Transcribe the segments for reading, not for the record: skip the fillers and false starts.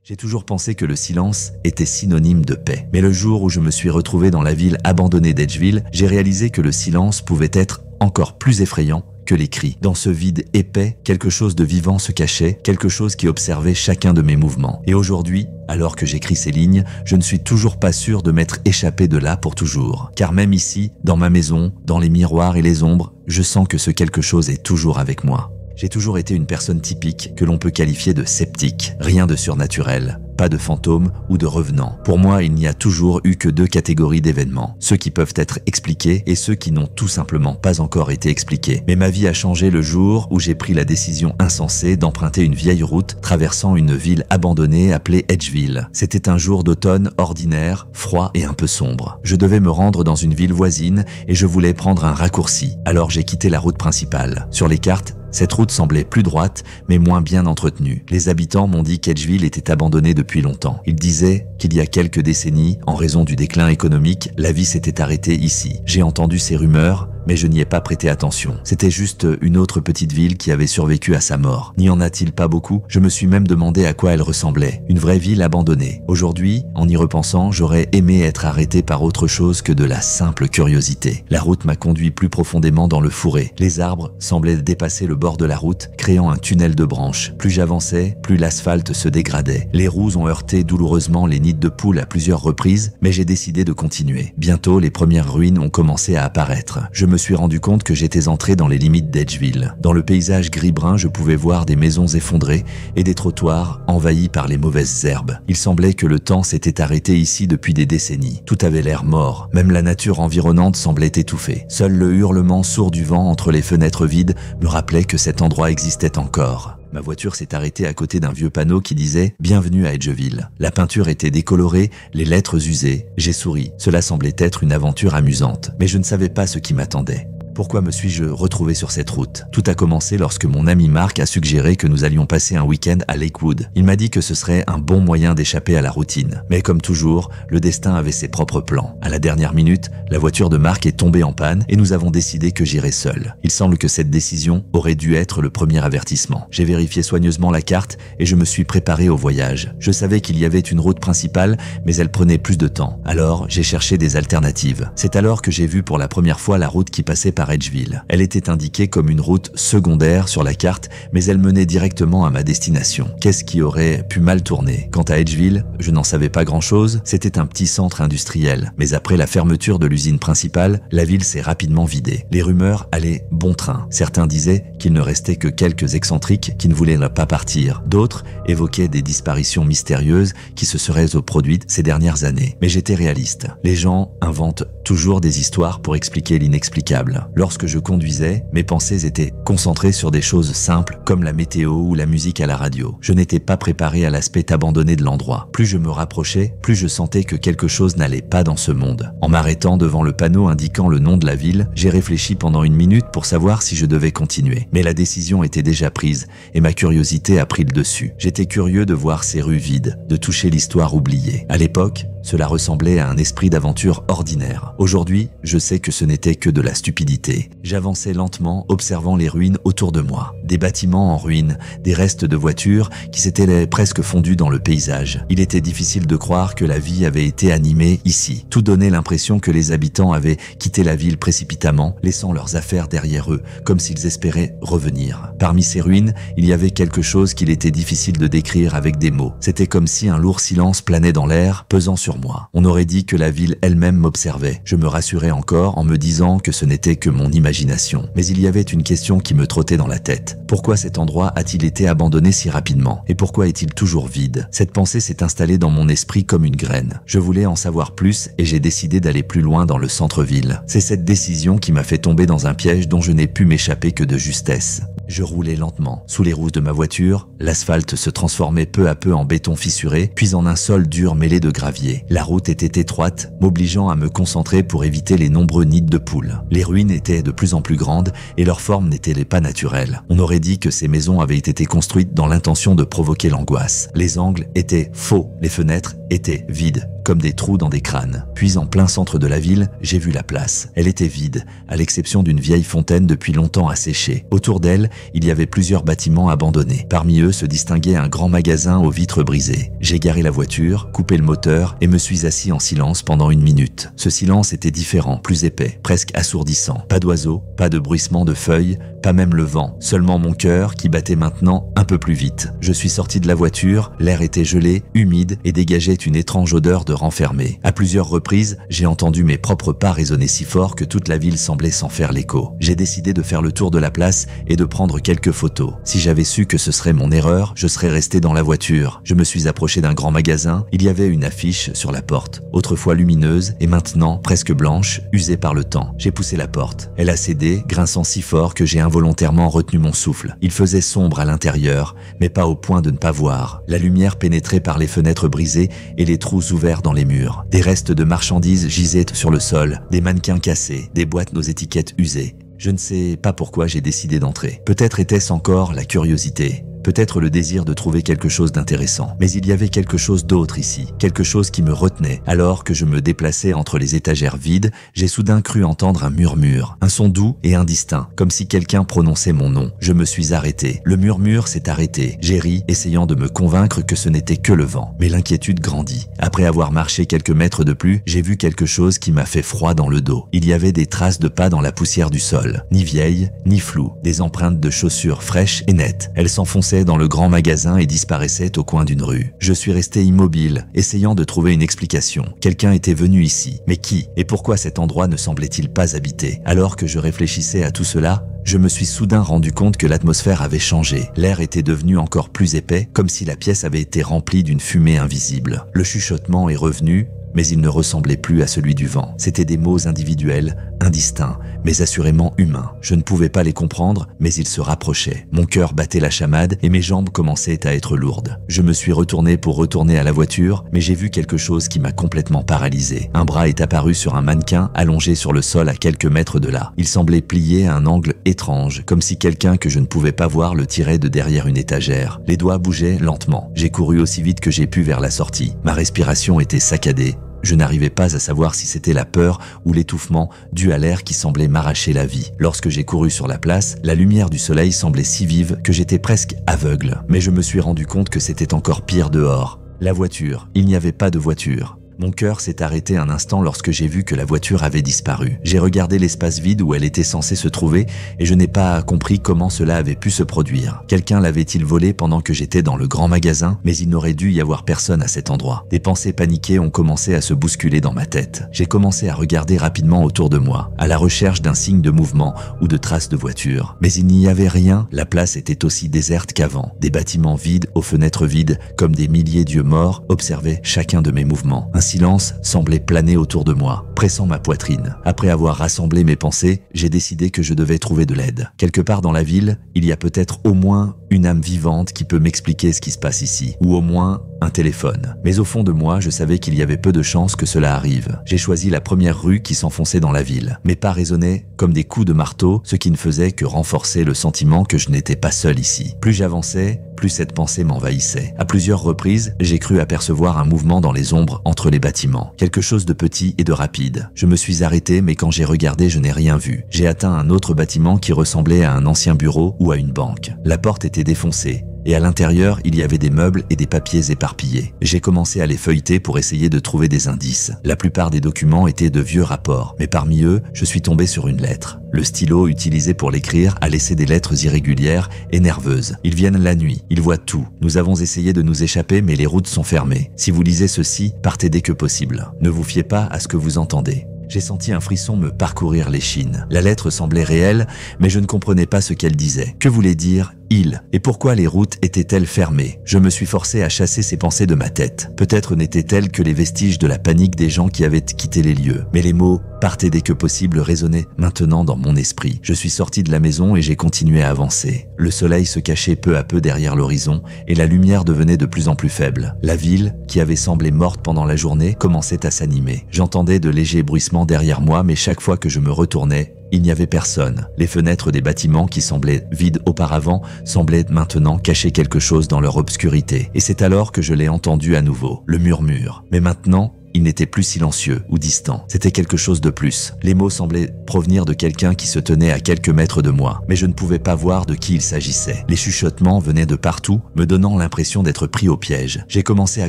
J'ai toujours pensé que le silence était synonyme de paix. Mais le jour où je me suis retrouvé dans la ville abandonnée d'Edgeville, j'ai réalisé que le silence pouvait être encore plus effrayant que les cris. Dans ce vide épais, quelque chose de vivant se cachait, quelque chose qui observait chacun de mes mouvements. Et aujourd'hui, alors que j'écris ces lignes, je ne suis toujours pas sûr de m'être échappé de là pour toujours. Car même ici, dans ma maison, dans les miroirs et les ombres, je sens que ce quelque chose est toujours avec moi. J'ai toujours été une personne typique que l'on peut qualifier de sceptique. Rien de surnaturel, pas de fantômes ou de revenants. Pour moi, il n'y a toujours eu que deux catégories d'événements. Ceux qui peuvent être expliqués et ceux qui n'ont tout simplement pas encore été expliqués. Mais ma vie a changé le jour où j'ai pris la décision insensée d'emprunter une vieille route traversant une ville abandonnée appelée Edgeville. C'était un jour d'automne ordinaire, froid et un peu sombre. Je devais me rendre dans une ville voisine et je voulais prendre un raccourci. Alors j'ai quitté la route principale. Sur les cartes, cette route semblait plus droite, mais moins bien entretenue. Les habitants m'ont dit qu'Edgeville était abandonnée depuis longtemps. Ils disaient qu'il y a quelques décennies, en raison du déclin économique, la vie s'était arrêtée ici. J'ai entendu ces rumeurs, mais je n'y ai pas prêté attention. C'était juste une autre petite ville qui avait survécu à sa mort. N'y en a-t-il pas beaucoup? Je me suis même demandé à quoi elle ressemblait. Une vraie ville abandonnée. Aujourd'hui, en y repensant, j'aurais aimé être arrêté par autre chose que de la simple curiosité. La route m'a conduit plus profondément dans le fourré. Les arbres semblaient dépasser le bord de la route, créant un tunnel de branches. Plus j'avançais, plus l'asphalte se dégradait. Les roues ont heurté douloureusement les nids de poules à plusieurs reprises, mais j'ai décidé de continuer. Bientôt, les premières ruines ont commencé à apparaître. Je me suis rendu compte que j'étais entré dans les limites d'Edgeville. Dans le paysage gris-brun, je pouvais voir des maisons effondrées et des trottoirs envahis par les mauvaises herbes. Il semblait que le temps s'était arrêté ici depuis des décennies. Tout avait l'air mort. Même la nature environnante semblait étouffée. Seul le hurlement sourd du vent entre les fenêtres vides me rappelait que cet endroit existait encore. Ma voiture s'est arrêtée à côté d'un vieux panneau qui disait « Bienvenue à Edgeville ». La peinture était décolorée, les lettres usées. J'ai souri. Cela semblait être une aventure amusante. Mais je ne savais pas ce qui m'attendait. Pourquoi me suis-je retrouvé sur cette route? Tout a commencé lorsque mon ami Marc a suggéré que nous allions passer un week-end à Lakewood. Il m'a dit que ce serait un bon moyen d'échapper à la routine. Mais comme toujours, le destin avait ses propres plans. À la dernière minute, la voiture de Marc est tombée en panne et nous avons décidé que j'irais seul. Il semble que cette décision aurait dû être le premier avertissement. J'ai vérifié soigneusement la carte et je me suis préparé au voyage. Je savais qu'il y avait une route principale, mais elle prenait plus de temps. Alors, j'ai cherché des alternatives. C'est alors que j'ai vu pour la première fois la route qui passait par Edgeville. Elle était indiquée comme une route secondaire sur la carte, mais elle menait directement à ma destination. Qu'est-ce qui aurait pu mal tourner? Quant à Edgeville, je n'en savais pas grand-chose, c'était un petit centre industriel. Mais après la fermeture de l'usine principale, la ville s'est rapidement vidée. Les rumeurs allaient bon train. Certains disaient qu'il ne restait que quelques excentriques qui ne voulaient pas partir. D'autres évoquaient des disparitions mystérieuses qui se seraient produites ces dernières années. Mais j'étais réaliste. Les gens inventent toujours des histoires pour expliquer l'inexplicable. Lorsque je conduisais, mes pensées étaient concentrées sur des choses simples comme la météo ou la musique à la radio. Je n'étais pas préparé à l'aspect abandonné de l'endroit. Plus je me rapprochais, plus je sentais que quelque chose n'allait pas dans ce monde. En m'arrêtant devant le panneau indiquant le nom de la ville, j'ai réfléchi pendant une minute pour savoir si je devais continuer. Mais la décision était déjà prise et ma curiosité a pris le dessus. J'étais curieux de voir ces rues vides, de toucher l'histoire oubliée. À l'époque, cela ressemblait à un esprit d'aventure ordinaire. Aujourd'hui, je sais que ce n'était que de la stupidité. J'avançais lentement, observant les ruines autour de moi. Des bâtiments en ruine, des restes de voitures qui s'étaient presque fondus dans le paysage. Il était difficile de croire que la vie avait été animée ici. Tout donnait l'impression que les habitants avaient quitté la ville précipitamment, laissant leurs affaires derrière eux, comme s'ils espéraient revenir. Parmi ces ruines, il y avait quelque chose qu'il était difficile de décrire avec des mots. C'était comme si un lourd silence planait dans l'air, pesant sur moi. On aurait dit que la ville elle-même m'observait. Je me rassurais encore en me disant que ce n'était que mon imagination. Mais il y avait une question qui me trottait dans la tête. Pourquoi cet endroit a-t-il été abandonné si rapidement? Et pourquoi est-il toujours vide? Cette pensée s'est installée dans mon esprit comme une graine. Je voulais en savoir plus et j'ai décidé d'aller plus loin dans le centre-ville. C'est cette décision qui m'a fait tomber dans un piège dont je n'ai pu m'échapper que de justesse. Je roulais lentement. Sous les roues de ma voiture, l'asphalte se transformait peu à peu en béton fissuré, puis en un sol dur mêlé de gravier. La route était étroite, m'obligeant à me concentrer pour éviter les nombreux nids de poules. Les ruines étaient de plus en plus grandes et leur forme n'était pas naturelle. On aurait dit que ces maisons avaient été construites dans l'intention de provoquer l'angoisse. Les angles étaient faux, les fenêtres étaient vides, comme des trous dans des crânes. Puis en plein centre de la ville, j'ai vu la place. Elle était vide, à l'exception d'une vieille fontaine depuis longtemps asséchée. Autour d'elle, il y avait plusieurs bâtiments abandonnés. Parmi eux se distinguait un grand magasin aux vitres brisées. J'ai garé la voiture, coupé le moteur et me suis assis en silence pendant 1 minute. Ce silence était différent, plus épais, presque assourdissant. Pas d'oiseaux, pas de bruissement de feuilles, pas même le vent, seulement mon cœur qui battait maintenant un peu plus vite. Je suis sorti de la voiture, l'air était gelé, humide et dégageait une étrange odeur de renfermé. À plusieurs reprises, j'ai entendu mes propres pas résonner si fort que toute la ville semblait s'en faire l'écho. J'ai décidé de faire le tour de la place et de prendre quelques photos. Si j'avais su que ce serait mon erreur, je serais resté dans la voiture. Je me suis approché d'un grand magasin, il y avait une affiche sur la porte, autrefois lumineuse et maintenant presque blanche, usée par le temps. J'ai poussé la porte. Elle a cédé, grinçant si fort que j'ai involontairement retenu mon souffle. Il faisait sombre à l'intérieur, mais pas au point de ne pas voir. La lumière pénétrait par les fenêtres brisées et les trous ouverts dans les murs. Des restes de marchandises gisaient sur le sol, des mannequins cassés, des boîtes aux étiquettes usées. Je ne sais pas pourquoi j'ai décidé d'entrer. Peut-être était-ce encore la curiosité. Peut-être le désir de trouver quelque chose d'intéressant. Mais il y avait quelque chose d'autre ici, quelque chose qui me retenait. Alors que je me déplaçais entre les étagères vides, j'ai soudain cru entendre un murmure, un son doux et indistinct, comme si quelqu'un prononçait mon nom. Je me suis arrêté. Le murmure s'est arrêté. J'ai ri, essayant de me convaincre que ce n'était que le vent. Mais l'inquiétude grandit. Après avoir marché quelques mètres de plus, j'ai vu quelque chose qui m'a fait froid dans le dos. Il y avait des traces de pas dans la poussière du sol, ni vieilles, ni floues, des empreintes de chaussures fraîches et nettes. Elles s'enfonçaient dans le grand magasin et disparaissait au coin d'une rue. Je suis resté immobile, essayant de trouver une explication. Quelqu'un était venu ici. Mais qui? Et pourquoi cet endroit ne semblait-il pas habité? Alors que je réfléchissais à tout cela, je me suis soudain rendu compte que l'atmosphère avait changé. L'air était devenu encore plus épais, comme si la pièce avait été remplie d'une fumée invisible. Le chuchotement est revenu, mais il ne ressemblait plus à celui du vent. C'étaient des mots individuels, indistincts, mais assurément humains. Je ne pouvais pas les comprendre, mais ils se rapprochaient. Mon cœur battait la chamade et mes jambes commençaient à être lourdes. Je me suis retourné pour retourner à la voiture, mais j'ai vu quelque chose qui m'a complètement paralysé. Un bras est apparu sur un mannequin allongé sur le sol à quelques mètres de là. Il semblait plié à un angle étrange, comme si quelqu'un que je ne pouvais pas voir le tirait de derrière une étagère. Les doigts bougeaient lentement. J'ai couru aussi vite que j'ai pu vers la sortie. Ma respiration était saccadée. Je n'arrivais pas à savoir si c'était la peur ou l'étouffement dû à l'air qui semblait m'arracher la vie. Lorsque j'ai couru sur la place, la lumière du soleil semblait si vive que j'étais presque aveugle. Mais je me suis rendu compte que c'était encore pire dehors. La voiture. Il n'y avait pas de voiture. Mon cœur s'est arrêté un instant lorsque j'ai vu que la voiture avait disparu. J'ai regardé l'espace vide où elle était censée se trouver et je n'ai pas compris comment cela avait pu se produire. Quelqu'un l'avait-il volée pendant que j'étais dans le grand magasin? Mais il n'aurait dû y avoir personne à cet endroit. Des pensées paniquées ont commencé à se bousculer dans ma tête. J'ai commencé à regarder rapidement autour de moi, à la recherche d'un signe de mouvement ou de traces de voiture. Mais il n'y avait rien. La place était aussi déserte qu'avant. Des bâtiments vides, aux fenêtres vides, comme des milliers d'yeux morts, observaient chacun de mes mouvements. Un silence semblait planer autour de moi, pressant ma poitrine. Après avoir rassemblé mes pensées, j'ai décidé que je devais trouver de l'aide. Quelque part dans la ville, il y a peut-être au moins une âme vivante qui peut m'expliquer ce qui se passe ici, ou au moins un téléphone. Mais au fond de moi, je savais qu'il y avait peu de chances que cela arrive. J'ai choisi la première rue qui s'enfonçait dans la ville. Mes pas résonnaient comme des coups de marteau, ce qui ne faisait que renforcer le sentiment que je n'étais pas seul ici. Plus j'avançais, plus cette pensée m'envahissait. À plusieurs reprises, j'ai cru apercevoir un mouvement dans les ombres entre les bâtiments. Quelque chose de petit et de rapide. Je me suis arrêté, mais quand j'ai regardé, je n'ai rien vu. J'ai atteint un autre bâtiment qui ressemblait à un ancien bureau ou à une banque. La porte était défoncée. Et à l'intérieur, il y avait des meubles et des papiers éparpillés. J'ai commencé à les feuilleter pour essayer de trouver des indices. La plupart des documents étaient de vieux rapports, mais parmi eux, je suis tombé sur une lettre. Le stylo utilisé pour l'écrire a laissé des lettres irrégulières et nerveuses. Ils viennent la nuit, ils voient tout. Nous avons essayé de nous échapper, mais les routes sont fermées. Si vous lisez ceci, partez dès que possible. Ne vous fiez pas à ce que vous entendez. J'ai senti un frisson me parcourir l'échine. La lettre semblait réelle, mais je ne comprenais pas ce qu'elle disait. Que voulait dire « il » et pourquoi les routes étaient-elles fermées? Je me suis forcé à chasser ces pensées de ma tête. Peut-être n'étaient-elles que les vestiges de la panique des gens qui avaient quitté les lieux. Mais les mots « partez dès que possible » résonnaient maintenant dans mon esprit. Je suis sorti de la maison et j'ai continué à avancer. Le soleil se cachait peu à peu derrière l'horizon et la lumière devenait de plus en plus faible. La ville, qui avait semblé morte pendant la journée, commençait à s'animer. J'entendais de légers bruissements derrière moi, mais chaque fois que je me retournais, il n'y avait personne. Les fenêtres des bâtiments qui semblaient vides auparavant semblaient maintenant cacher quelque chose dans leur obscurité. Et c'est alors que je l'ai entendu à nouveau, le murmure. Mais maintenant, il n'était plus silencieux ou distant. C'était quelque chose de plus. Les mots semblaient provenir de quelqu'un qui se tenait à quelques mètres de moi, mais je ne pouvais pas voir de qui il s'agissait. Les chuchotements venaient de partout, me donnant l'impression d'être pris au piège. J'ai commencé à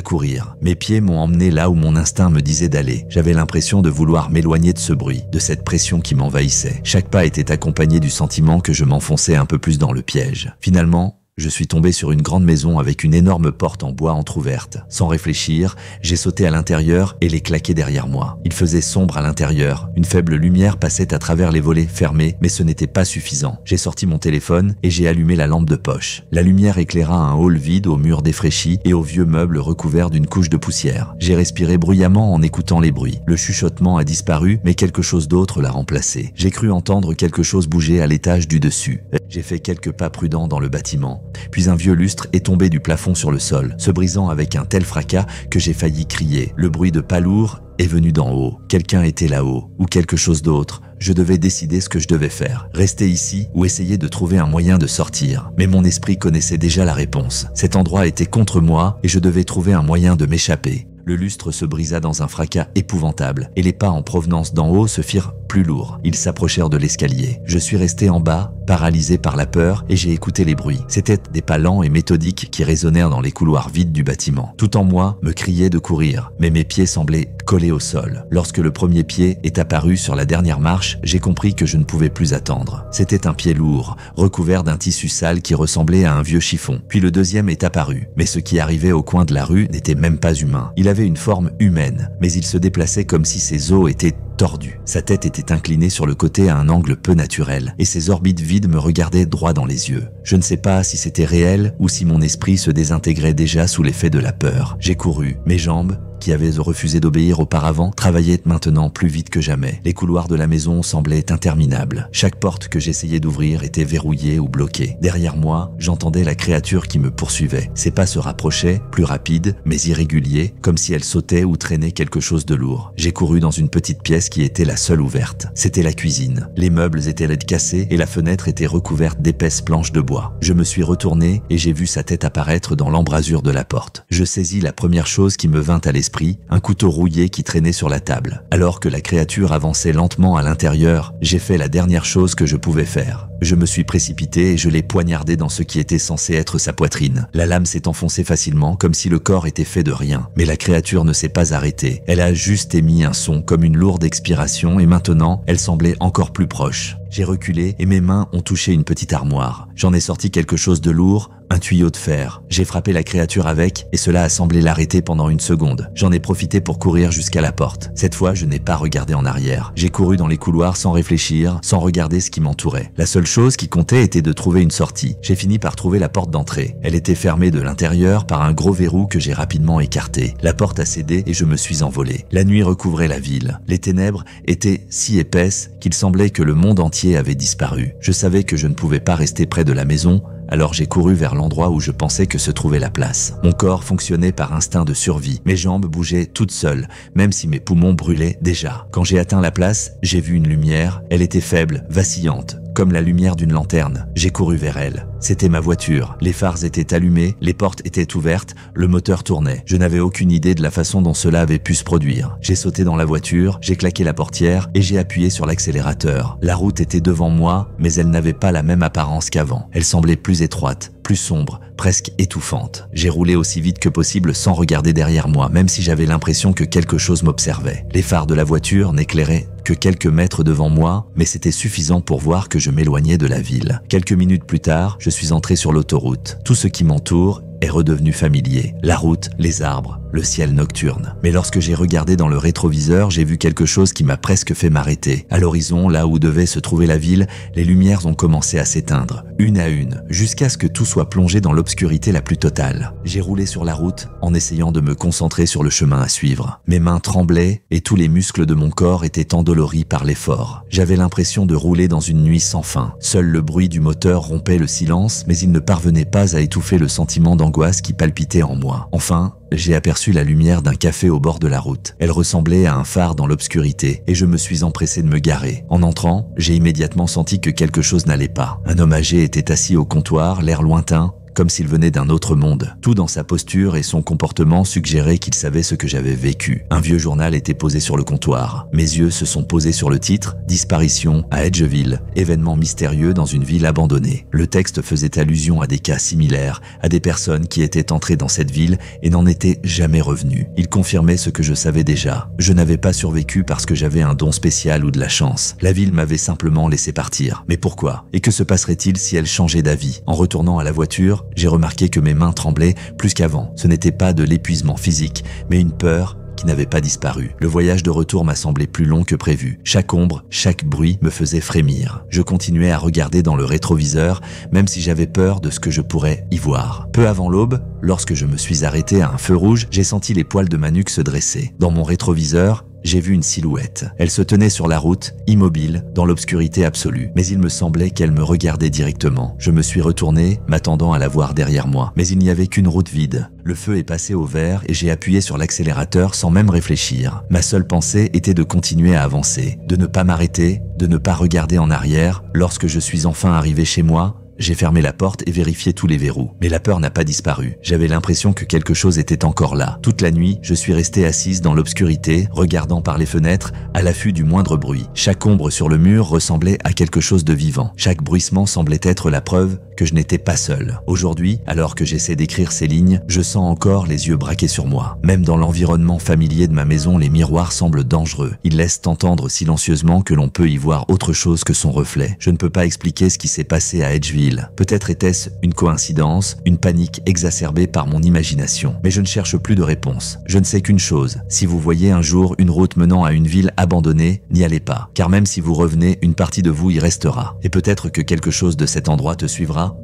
courir. Mes pieds m'ont emmené là où mon instinct me disait d'aller. J'avais l'impression de vouloir m'éloigner de ce bruit, de cette pression qui m'envahissait. Chaque pas était accompagné du sentiment que je m'enfonçais un peu plus dans le piège. Finalement, je suis tombé sur une grande maison avec une énorme porte en bois entrouverte. Sans réfléchir, j'ai sauté à l'intérieur et l'ai claqué derrière moi. Il faisait sombre à l'intérieur. Une faible lumière passait à travers les volets fermés, mais ce n'était pas suffisant. J'ai sorti mon téléphone et j'ai allumé la lampe de poche. La lumière éclaira un hall vide aux murs défraîchis et aux vieux meubles recouverts d'une couche de poussière. J'ai respiré bruyamment en écoutant les bruits. Le chuchotement a disparu, mais quelque chose d'autre l'a remplacé. J'ai cru entendre quelque chose bouger à l'étage du dessus. J'ai fait quelques pas prudents dans le bâtiment. Puis un vieux lustre est tombé du plafond sur le sol, se brisant avec un tel fracas que j'ai failli crier. Le bruit de pas lourd est venu d'en haut. Quelqu'un était là-haut, ou quelque chose d'autre. Je devais décider ce que je devais faire. Rester ici ou essayer de trouver un moyen de sortir. Mais mon esprit connaissait déjà la réponse. Cet endroit était contre moi et je devais trouver un moyen de m'échapper. Le lustre se brisa dans un fracas épouvantable et les pas en provenance d'en haut se firent plus lourds. Ils s'approchèrent de l'escalier. Je suis resté en bas, paralysé par la peur, et j'ai écouté les bruits. C'étaient des pas lents et méthodiques qui résonnèrent dans les couloirs vides du bâtiment. Tout en moi me criait de courir, mais mes pieds semblaient collés au sol. Lorsque le premier pied est apparu sur la dernière marche, j'ai compris que je ne pouvais plus attendre. C'était un pied lourd, recouvert d'un tissu sale qui ressemblait à un vieux chiffon. Puis le deuxième est apparu, mais ce qui arrivait au coin de la rue n'était même pas humain. Il avait une forme humaine, mais il se déplaçait comme si ses os étaient tordus. Sa tête était inclinée sur le côté à un angle peu naturel, et ses orbites vides me regardaient droit dans les yeux. Je ne sais pas si c'était réel ou si mon esprit se désintégrait déjà sous l'effet de la peur. J'ai couru, mes jambes, qui avaient refusé d'obéir auparavant, travaillaient maintenant plus vite que jamais. Les couloirs de la maison semblaient interminables. Chaque porte que j'essayais d'ouvrir était verrouillée ou bloquée. Derrière moi, j'entendais la créature qui me poursuivait. Ses pas se rapprochaient, plus rapides, mais irréguliers, comme si elle sautait ou traînait quelque chose de lourd. J'ai couru dans une petite pièce qui était la seule ouverte. C'était la cuisine. Les meubles étaient cassés et la fenêtre était recouverte d'épaisses planches de bois. Je me suis retourné et j'ai vu sa tête apparaître dans l'embrasure de la porte. Je saisis la première chose qui me vint à l'esprit, un couteau rouillé qui traînait sur la table. Alors que la créature avançait lentement à l'intérieur, j'ai fait la dernière chose que je pouvais faire. Je me suis précipité et je l'ai poignardé dans ce qui était censé être sa poitrine. La lame s'est enfoncée facilement, comme si le corps était fait de rien. Mais la créature ne s'est pas arrêtée. Elle a juste émis un son comme une lourde expiration et maintenant, elle semblait encore plus proche. J'ai reculé et mes mains ont touché une petite armoire. J'en ai sorti quelque chose de lourd, un tuyau de fer. J'ai frappé la créature avec et cela a semblé l'arrêter pendant une seconde. J'en ai profité pour courir jusqu'à la porte. Cette fois, je n'ai pas regardé en arrière. J'ai couru dans les couloirs sans réfléchir, sans regarder ce qui m'entourait. La seule chose qui comptait était de trouver une sortie. J'ai fini par trouver la porte d'entrée. Elle était fermée de l'intérieur par un gros verrou que j'ai rapidement écarté. La porte a cédé et je me suis envolé. La nuit recouvrait la ville. Les ténèbres étaient si épaisses qu'il semblait que le monde entier avait disparu. Je savais que je ne pouvais pas rester près de la maison, alors j'ai couru vers l'endroit où je pensais que se trouvait la place. Mon corps fonctionnait par instinct de survie. Mes jambes bougeaient toutes seules, même si mes poumons brûlaient déjà. Quand j'ai atteint la place, j'ai vu une lumière. Elle était faible, vacillante, comme la lumière d'une lanterne. J'ai couru vers elle. C'était ma voiture. Les phares étaient allumés, les portes étaient ouvertes, le moteur tournait. Je n'avais aucune idée de la façon dont cela avait pu se produire. J'ai sauté dans la voiture, j'ai claqué la portière et j'ai appuyé sur l'accélérateur. La route était devant moi, mais elle n'avait pas la même apparence qu'avant. Elle semblait plus étroite, plus sombre, presque étouffante. J'ai roulé aussi vite que possible sans regarder derrière moi, même si j'avais l'impression que quelque chose m'observait. Les phares de la voiture n'éclairaient que quelques mètres devant moi, mais c'était suffisant pour voir que je m'éloignais de la ville. Quelques minutes plus tard, je suis entré sur l'autoroute. Tout ce qui m'entoure est redevenu familier. La route, les arbres, le ciel nocturne. Mais lorsque j'ai regardé dans le rétroviseur, j'ai vu quelque chose qui m'a presque fait m'arrêter. À l'horizon, là où devait se trouver la ville, les lumières ont commencé à s'éteindre, une à une, jusqu'à ce que tout soit plongé dans l'obscurité la plus totale. J'ai roulé sur la route en essayant de me concentrer sur le chemin à suivre. Mes mains tremblaient et tous les muscles de mon corps étaient endoloris par l'effort. J'avais l'impression de rouler dans une nuit sans fin. Seul le bruit du moteur rompait le silence, mais il ne parvenait pas à étouffer le sentiment d'angoisse qui palpitait en moi. Enfin, j'ai aperçu la lumière d'un café au bord de la route. Elle ressemblait à un phare dans l'obscurité et je me suis empressé de me garer. En entrant, j'ai immédiatement senti que quelque chose n'allait pas. Un homme âgé était assis au comptoir, l'air lointain, comme s'il venait d'un autre monde. Tout dans sa posture et son comportement suggérait qu'il savait ce que j'avais vécu. Un vieux journal était posé sur le comptoir. Mes yeux se sont posés sur le titre « Disparition à Edgeville, événement mystérieux dans une ville abandonnée ». Le texte faisait allusion à des cas similaires, à des personnes qui étaient entrées dans cette ville et n'en étaient jamais revenues. Il confirmait ce que je savais déjà. Je n'avais pas survécu parce que j'avais un don spécial ou de la chance. La ville m'avait simplement laissé partir. Mais pourquoi? Et que se passerait-il si elle changeait d'avis? En retournant à la voiture, j'ai remarqué que mes mains tremblaient plus qu'avant. Ce n'était pas de l'épuisement physique, mais une peur qui n'avait pas disparu. Le voyage de retour m'a semblé plus long que prévu. Chaque ombre, chaque bruit me faisait frémir. Je continuais à regarder dans le rétroviseur, même si j'avais peur de ce que je pourrais y voir. Peu avant l'aube, lorsque je me suis arrêté à un feu rouge, j'ai senti les poils de ma nuque se dresser. Dans mon rétroviseur, j'ai vu une silhouette. Elle se tenait sur la route, immobile, dans l'obscurité absolue. Mais il me semblait qu'elle me regardait directement. Je me suis retourné, m'attendant à la voir derrière moi. Mais il n'y avait qu'une route vide. Le feu est passé au vert et j'ai appuyé sur l'accélérateur sans même réfléchir. Ma seule pensée était de continuer à avancer, de ne pas m'arrêter, de ne pas regarder en arrière. Lorsque je suis enfin arrivé chez moi, j'ai fermé la porte et vérifié tous les verrous. Mais la peur n'a pas disparu. J'avais l'impression que quelque chose était encore là. Toute la nuit, je suis restée assise dans l'obscurité, regardant par les fenêtres, à l'affût du moindre bruit. Chaque ombre sur le mur ressemblait à quelque chose de vivant. Chaque bruissement semblait être la preuve que je n'étais pas seul. Aujourd'hui, alors que j'essaie d'écrire ces lignes, je sens encore les yeux braqués sur moi. Même dans l'environnement familier de ma maison, les miroirs semblent dangereux. Ils laissent entendre silencieusement que l'on peut y voir autre chose que son reflet. Je ne peux pas expliquer ce qui s'est passé à Edgeville. Peut-être était-ce une coïncidence, une panique exacerbée par mon imagination. Mais je ne cherche plus de réponse. Je ne sais qu'une chose. Si vous voyez un jour une route menant à une ville abandonnée, n'y allez pas. Car même si vous revenez, une partie de vous y restera. Et peut-être que quelque chose de cet endroit te suivra.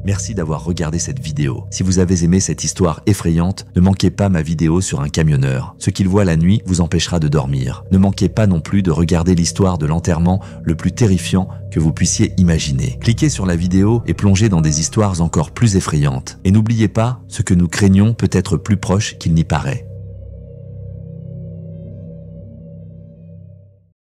Merci d'avoir regardé cette vidéo. Si vous avez aimé cette histoire effrayante, ne manquez pas ma vidéo sur un camionneur. Ce qu'il voit la nuit vous empêchera de dormir. Ne manquez pas non plus de regarder l'histoire de l'enterrement le plus terrifiant que vous puissiez imaginer. Cliquez sur la vidéo et plongez dans des histoires encore plus effrayantes. Et n'oubliez pas, ce que nous craignons peut être plus proche qu'il n'y paraît.